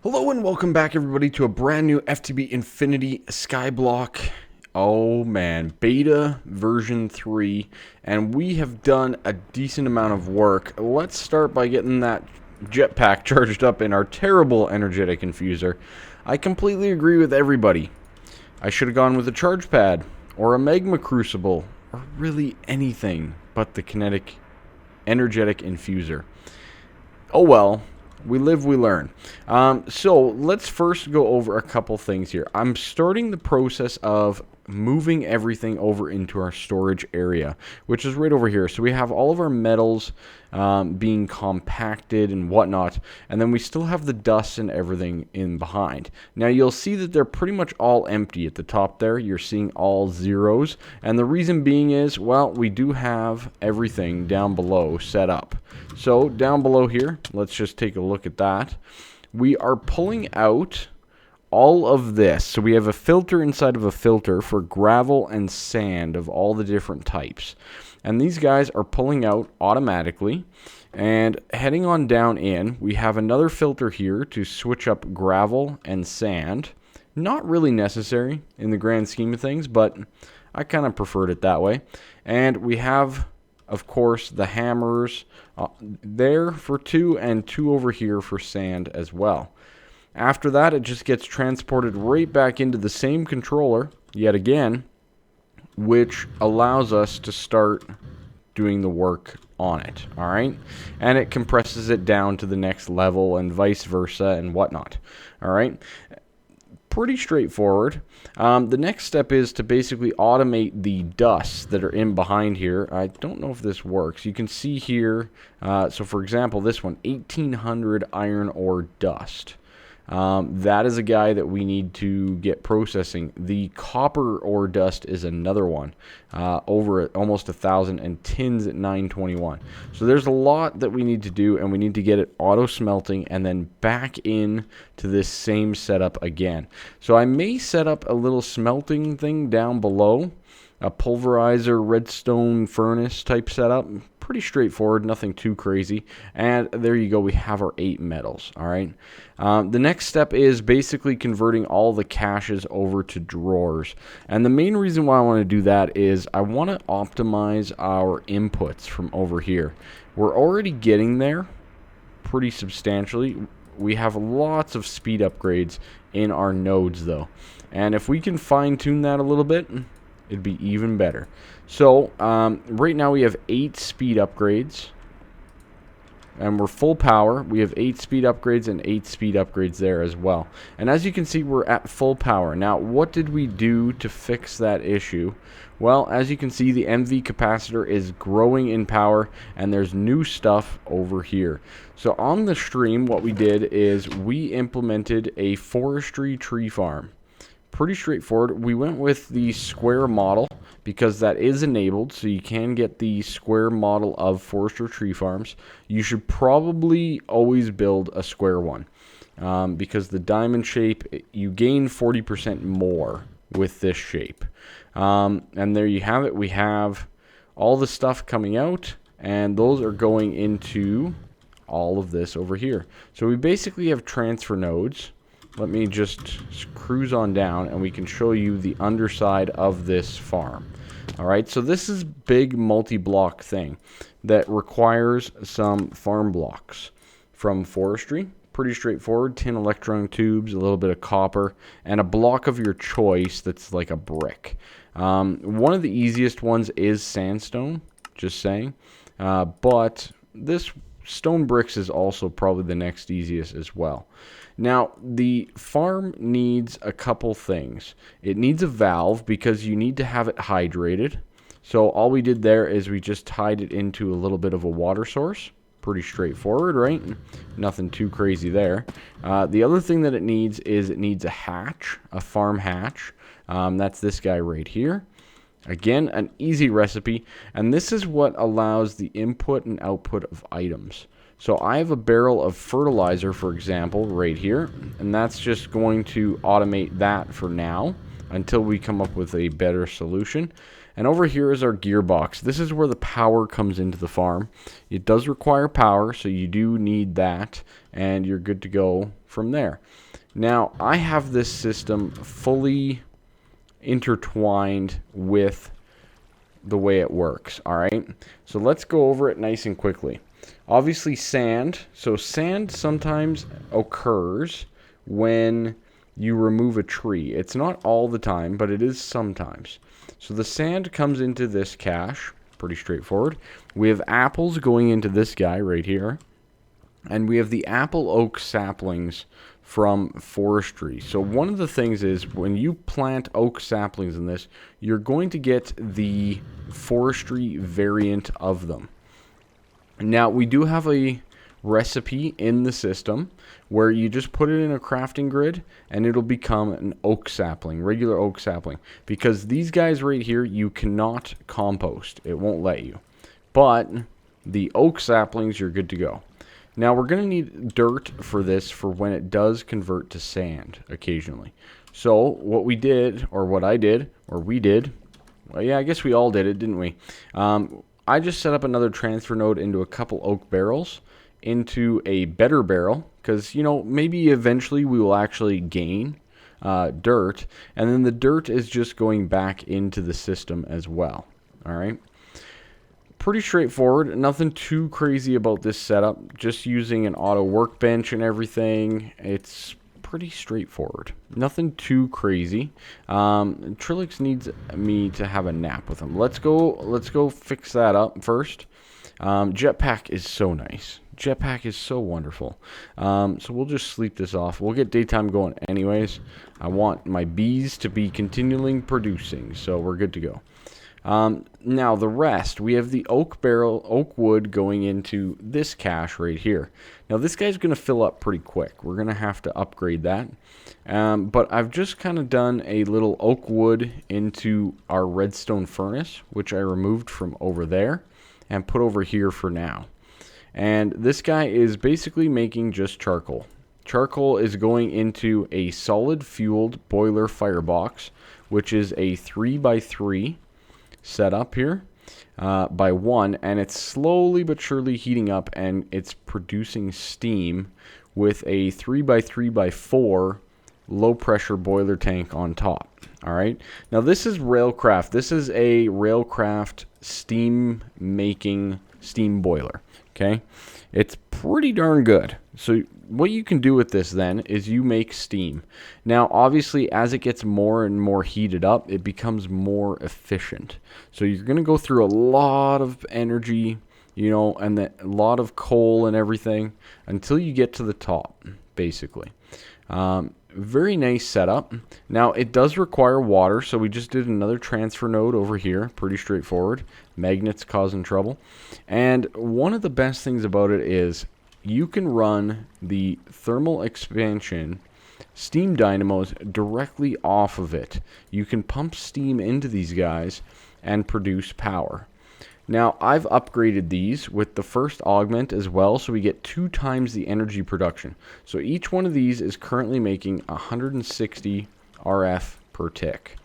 Hello and welcome back everybody to a brand new FTB Infinity Skyblock. Oh man, beta version 3, and we have done a decent amount of work. Let's start by getting that jetpack charged up in our terrible energetic infuser. I completely agree with everybody. I should have gone with a charge pad, or a magma crucible, or really anything but the kinetic energetic infuser. Oh well. We live, we learn. So let's first go over a couple things here. I'm starting the process of moving everything over into our storage area, which is right over here. So we have all of our metals being compacted and whatnot, and then we still have the dust and everything in behind. Now you'll see that they're pretty much all empty at the top there. You're seeing all zeros, and the reason being is, well, we do have everything down below set up. So down below here, let's just take a look at that. We are pulling out all of this. So we have a filter inside of a filter for gravel and sand of all the different types. And these guys are pulling out automatically. And heading on down in, we have another filter here to switch up gravel and sand. Not really necessary in the grand scheme of things, but I kind of preferred it that way. And we have, of course, the hammers there for 2 and 2 over here for sand as well. After that, it just gets transported right back into the same controller yet again, which allows us to start doing the work on it, all right? And it compresses it down to the next level and vice versa and whatnot, all right? Pretty straightforward. The next step is to basically automate the dusts that are in behind here. I don't know if this works. You can see here, so for example, this one, 1800 iron ore dust. That is a guy that we need to get processing. The copper ore dust is another one, over at almost 1,000, and tins at 921. So there's a lot that we need to do, and we need to get it auto smelting and then back in to this same setup again. So I may set up a little smelting thing down below, a pulverizer redstone furnace type setup. Pretty straightforward, nothing too crazy. And there you go, we have our 8 metals. All right. The next step is basically converting all the caches over to drawers. And the main reason why I want to do that is I want to optimize our inputs from over here. We're already getting there pretty substantially. We have lots of speed upgrades in our nodes though. And if we can fine tune that a little bit, it'd be even better. So right now we have 8 speed upgrades, and we're full power. We have 8 speed upgrades and 8 speed upgrades there as well. And as you can see, we're at full power. Now, what did we do to fix that issue? Well, as you can see, the MV capacitor is growing in power, and there's new stuff over here. So on the stream, what we did is we implemented a forestry tree farm. Pretty straightforward. We went with the square model because that is enabled, so you can get the square model of forester tree farms. You should probably always build a square one because the diamond shape, you gain 40% more with this shape. And there you have it. We have all the stuff coming out, and those are going into all of this over here. So we basically have transfer nodes. Let me just cruise on down and we can show you the underside of this farm. Alright, so this is big multi-block thing that requires some farm blocks from forestry. Pretty straightforward. Tin electron tubes, a little bit of copper, and a block of your choice that's like a brick. One of the easiest ones is sandstone, just saying. But this stone bricks is also probably the next easiest as well. Now, the farm needs a couple things. It needs a valve because you need to have it hydrated. So all we did there is we just tied it into a little bit of a water source. Pretty straightforward, right? Nothing too crazy there. The other thing that it needs is it needs a hatch, a farm hatch. That's this guy right here. Again, an easy recipe, and this is what allows the input and output of items. So I have a barrel of fertilizer, for example, right here, and that's just going to automate that for now until we come up with a better solution. And over here is our gearbox. This is where the power comes into the farm. It does require power, so you do need that, and you're good to go from there. Now, I have this system fully intertwined with the way it works, all right? So let's go over it nice and quickly. Obviously, sand. So sand sometimes occurs when you remove a tree. It's not all the time, but it is sometimes. So the sand comes into this cache, pretty straightforward. We have apples going into this guy right here. And we have the apple oak saplings from forestry. So one of the things is when you plant oak saplings in this, you're going to get the forestry variant of them. Now, we do have a recipe in the system where you just put it in a crafting grid and it'll become an oak sapling, regular oak sapling. Because these guys right here, you cannot compost. It won't let you. But the oak saplings, you're good to go. Now, we're going to need dirt for this for when it does convert to sand occasionally. So, what we did, or what I did, or we did, well, yeah, I guess we all did it, didn't we? I just set up another transfer node into a couple oak barrels, into a better barrel, because, you know, maybe eventually we will actually gain dirt, and then the dirt is just going back into the system as well, all right? Pretty straightforward, nothing too crazy about this setup, just using an auto workbench and everything. It's pretty straightforward, nothing too crazy. Kryllyk needs me to have a nap with him. Let's go fix that up first. Jetpack is so nice. Jetpack is so wonderful. So we'll just sleep this off. We'll get daytime going anyways. I want my bees to be continually producing, so we're good to go. Now the rest, we have the oak wood going into this cache right here. Now this guy's going to fill up pretty quick. We're going to have to upgrade that. But I've just kind of done a little oak wood into our redstone furnace, which I removed from over there and put over here for now. And this guy is basically making just charcoal. Charcoal is going into a solid fueled boiler firebox, which is a 3x3 set up here by 1, and it's slowly but surely heating up, and it's producing steam with a 3x3x4 low pressure boiler tank on top. All right, now this is Railcraft. This is a Railcraft steam making steam boiler. Okay, it's pretty darn good. So what you can do with this then is you make steam. Now obviously as it gets more and more heated up, it becomes more efficient. So you're going to go through a lot of energy, you know, and a lot of coal and everything until you get to the top, basically. Very nice setup. Now it does require water, so we just did another transfer node over here. Pretty straightforward. Magnets causing trouble. And one of the best things about it is you can run the thermal expansion steam dynamos directly off of it. You can pump steam into these guys and produce power. Now, I've upgraded these with the first augment as well, so we get 2 times the energy production. So each one of these is currently making 160 RF per tick.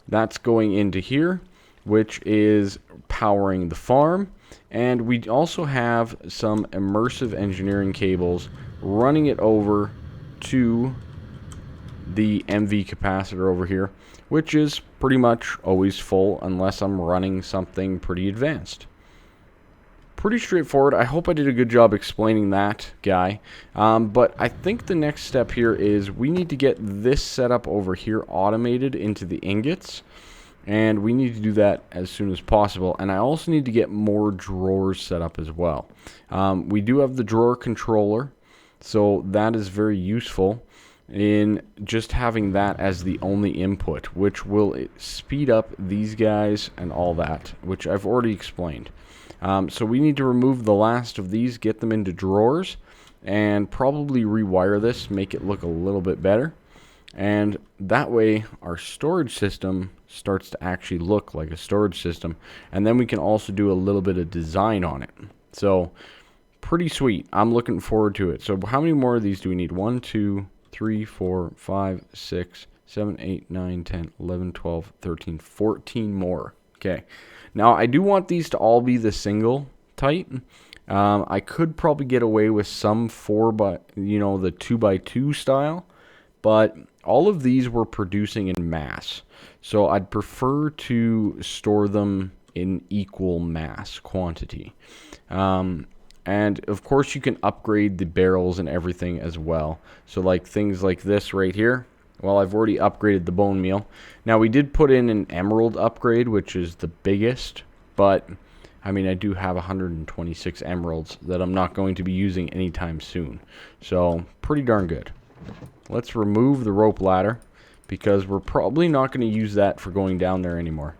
That's going into here, which is powering the farm. And we also have some immersive engineering cables running it over to the MV capacitor over here, which is pretty much always full unless I'm running something pretty advanced. Pretty straightforward. I hope I did a good job explaining that guy. But I think the next step here is we need to get this setup over here automated into the ingots. And we need to do that as soon as possible. And I also need to get more drawers set up as well. We do have the drawer controller, so that is very useful in just having that as the only input, which will speed up these guys and all that, which I've already explained. So we need to remove the last of these, get them into drawers, and probably rewire this, make it look a little bit better. And that way our storage system starts to actually look like a storage system. And then we can also do a little bit of design on it. So pretty sweet. I'm looking forward to it. So how many more of these do we need? 1, 2, 3, 4, 5, 6, 7, 8, 9, 10, 11, 12, 13, 14 more. Okay. Now, I do want these to all be the single type. I could probably get away with some 4 by, the 2x2 style, but all of these were producing in mass. So I'd prefer to store them in equal mass quantity. And of course you can upgrade the barrels and everything as well. So like things like this right here. Well, I've already upgraded the bone meal. Now we did put in an emerald upgrade, which is the biggest, but I mean, I do have 126 emeralds that I'm not going to be using anytime soon. So pretty darn good. Let's remove the rope ladder because we're probably not going to use that for going down there anymore.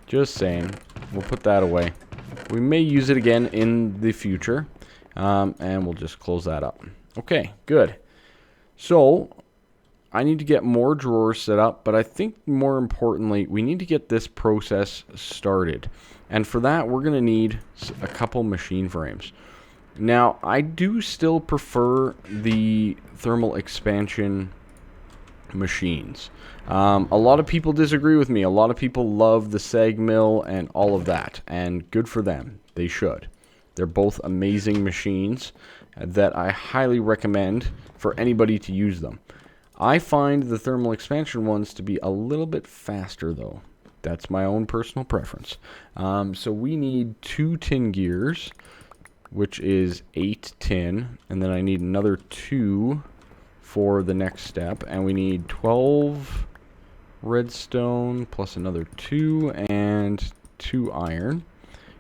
Just saying. We'll put that away. We may use it again in the future, and we'll just close that up. Okay, good. So I need to get more drawers set up, but I think more importantly, we need to get this process started. And for that, we're going to need a couple machine frames. Now, I do still prefer the thermal expansion machines. A lot of people disagree with me. A lot of people love the sag mill and all of that, and good for them. They should. They're both amazing machines that I highly recommend for anybody to use them. I find the thermal expansion ones to be a little bit faster, though. That's my own personal preference. So we need 2 tin gears, which is 8 tin, and then I need another 2 for the next step, and we need 12 redstone plus another 2 and 2 iron.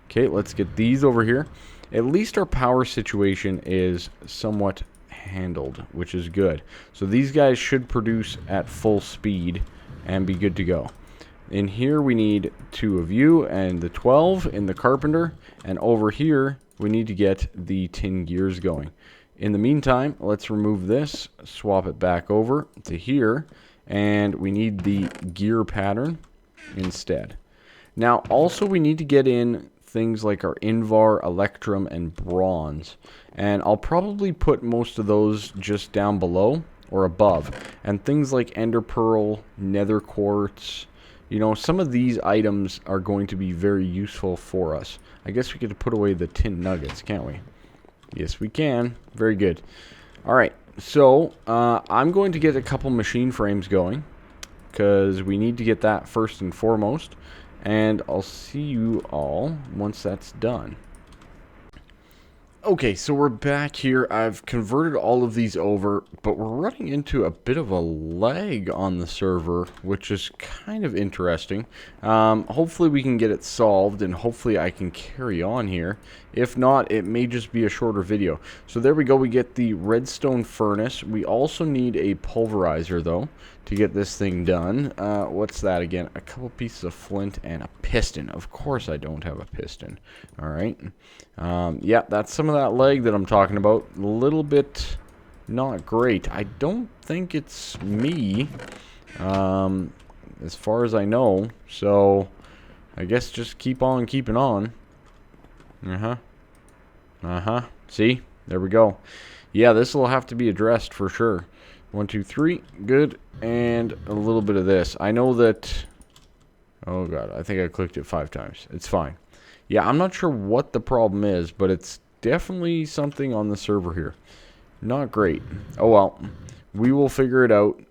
Okay, let's get these over here. At least our power situation is somewhat handled, which is good. So these guys should produce at full speed and be good to go. In here we need 2 of you and the 12 in the carpenter, and over here we need to get the tin gears going. In the meantime, let's remove this, swap it back over to here, and we need the gear pattern instead. Now also we need to get in things like our en-devour, electrum, and bronze, and I'll probably put most of those just down below or above, and things like ender pearl, nether quartz, some of these items are going to be very useful for us. I guess we could put away the tin nuggets, can't we? Yes, we can. Very good. Alright, so I'm going to get a couple machine frames going because we need to get that first and foremost, and I'll see you all once that's done. Okay, so we're back here. I've converted all of these over, but we're running into a bit of a lag on the server, which is kind of interesting. Hopefully we can get it solved, and hopefully I can carry on here. If not, it may just be a shorter video. So there we go. We get the redstone furnace. We also need a pulverizer, though, to get this thing done. What's that again? A couple pieces of flint and a piston. Of course I don't have a piston. All right. Yeah, that's some of that lag that I'm talking about. A little bit not great. I don't think it's me, as far as I know. So I guess just keep on keeping on. See? There we go. Yeah, this will have to be addressed for sure. 1, 2, 3. Good. And a little bit of this. I know that... Oh, God. I think I clicked it 5 times. It's fine. Yeah, I'm not sure what the problem is, but it's definitely something on the server here. Not great. Oh, well. We will figure it out.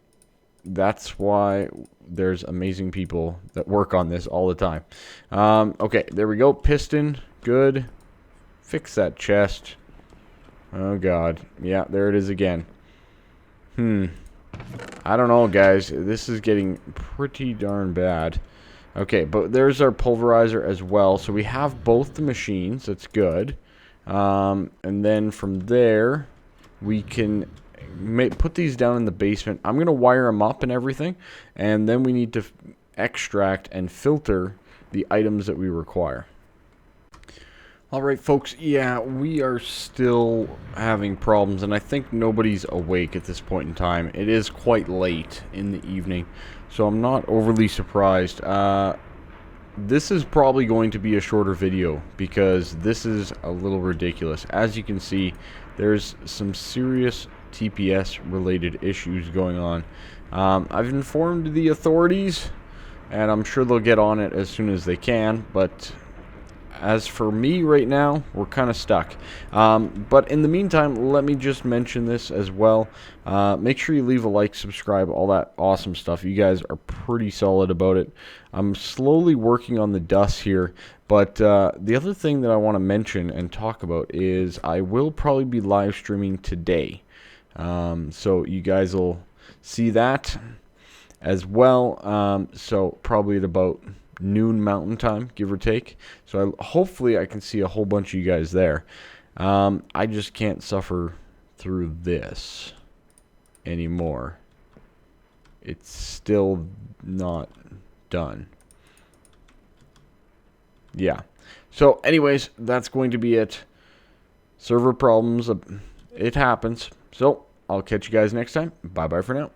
That's why there's amazing people that work on this all the time. Okay, there we go. Piston. Good. Fix that chest. Oh, God. Yeah, there it is again. I don't know, guys. This is getting pretty darn bad. Okay, but there's our pulverizer as well. So we have both the machines. That's good. And then from there, we can put these down in the basement. I'm going to wire them up and everything. And then we need to extract and filter the items that we require. Alright folks, yeah, we are still having problems, and I think nobody's awake at this point in time. It is quite late in the evening, so I'm not overly surprised. This is probably going to be a shorter video, because this is a little ridiculous. As you can see, there's some serious TPS related issues going on. I've informed the authorities, and I'm sure they'll get on it as soon as they can, but as for me right now, we're kind of stuck. But in the meantime, let me just mention this as well. Make sure you leave a like, subscribe, all that awesome stuff. You guys are pretty solid about it. I'm slowly working on the dust here, but the other thing that I want to mention and talk about is I will probably be live streaming today. So you guys will see that as well. So probably at about noon Mountain Time, give or take. So hopefully I can see a whole bunch of you guys there. I just can't suffer through this anymore. It's still not done. Yeah. So anyways, that's going to be it. Server problems, it happens. So I'll catch you guys next time. Bye bye for now.